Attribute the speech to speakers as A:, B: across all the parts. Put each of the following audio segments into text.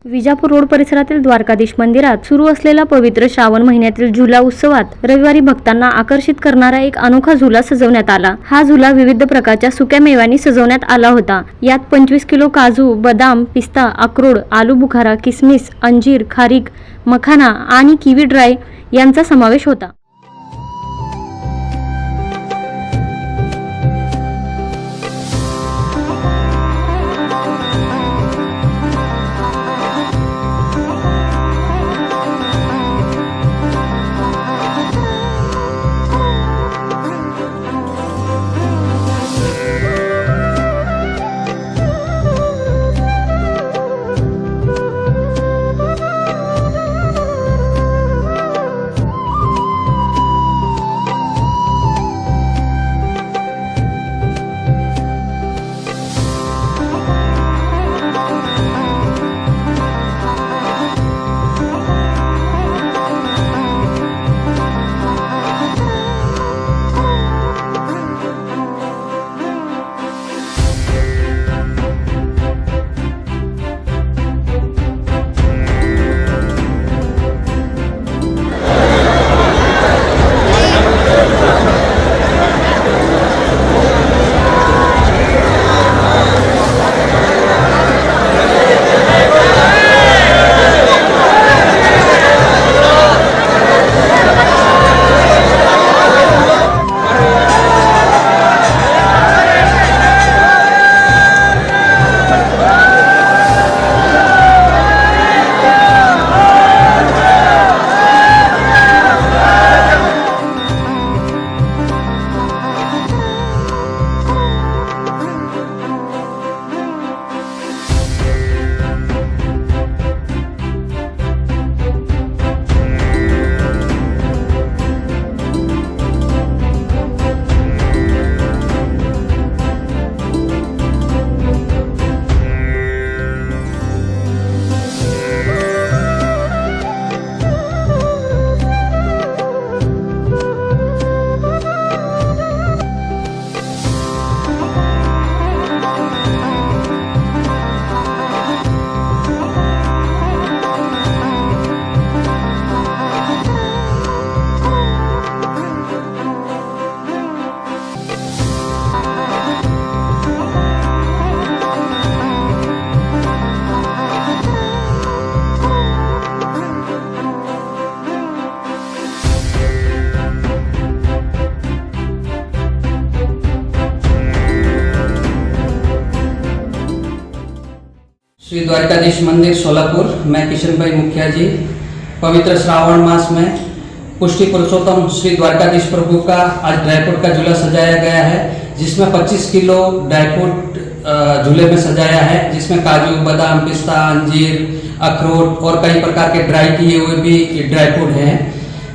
A: Vijapur road परिसरातील द्वारकाधीश मंदिरात सुरू असलेला पवित्र श्रावण महिन्यातील झुला उत्सवात रविवारी भक्तांना आकर्षित करणारा एक अनोखा झुला सजवण्यात आला। हा झुला विविध प्रकारच्या सुक्या मेव्यांनी सजवण्यात आला होता। यात 25 किलो काजू, बदाम, पिस्ता, अक्रोड, आलू बुखारा, किसमिस, अंजीर, खारीक, मखाना आणि किवी ड्राय यांचा समावेश होता।
B: श्री द्वारकाधीश मंदिर सोलापुर। मैं किशन भाई मुखिया जी। पवित्र श्रावण मास में पुष्टि पुरुषोत्तम श्री द्वारकाधीश प्रभु का आज ड्राईफ्रूट का झूला सजाया गया है, जिसमें 25 किलो ड्राईफ्रूट झूले में सजाया है, जिसमें काजू, बादाम, पिस्ता, अंजीर, अखरोट और कई प्रकार के ड्राई किए हुए भी ड्राईफ्रूट हैं।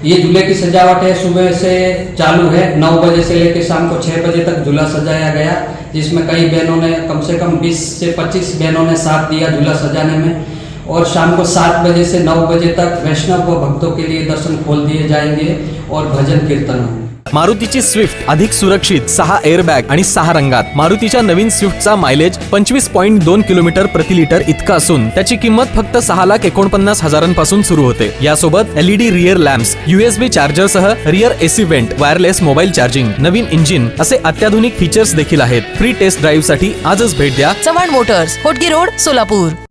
B: ये झूले की सजावट है सुबह से चालू है। 9 बजे से लेकर शाम को 6 बजे तक झूला सजाया गया, जिसमें कई बहनों ने कम से कम 20 से 25 बहनों ने साथ दिया झूला सजाने में। और शाम को 7 बजे से 9 बजे तक वैष्णव व भक्तों के लिए दर्शन खोल दिए जाएंगे और भजन कीर्तन होंगे।
C: मारुतीची स्विफ्ट अधिक सुरक्षित 6 एअरबॅग आणि 6 रंगात। मारुतीच्या नवीन स्विफ्टचा मायलेज 25.2 किलोमीटर प्रति लिटर इतका असून त्याची किंमत फक्त 6,49,000 सुरू होते। यासोबत LED rear lamps, USB charger सह rear AC vent, wireless mobile charging, नवीन इंजिन असे अत्याधुनिक फीचर्स देखील आहेत। फ्री टेस्ट ड्राईव्ह साठी आजच भेट द्या
D: चव्हाण मोटर्स, होटगी रोड, सोलापूर।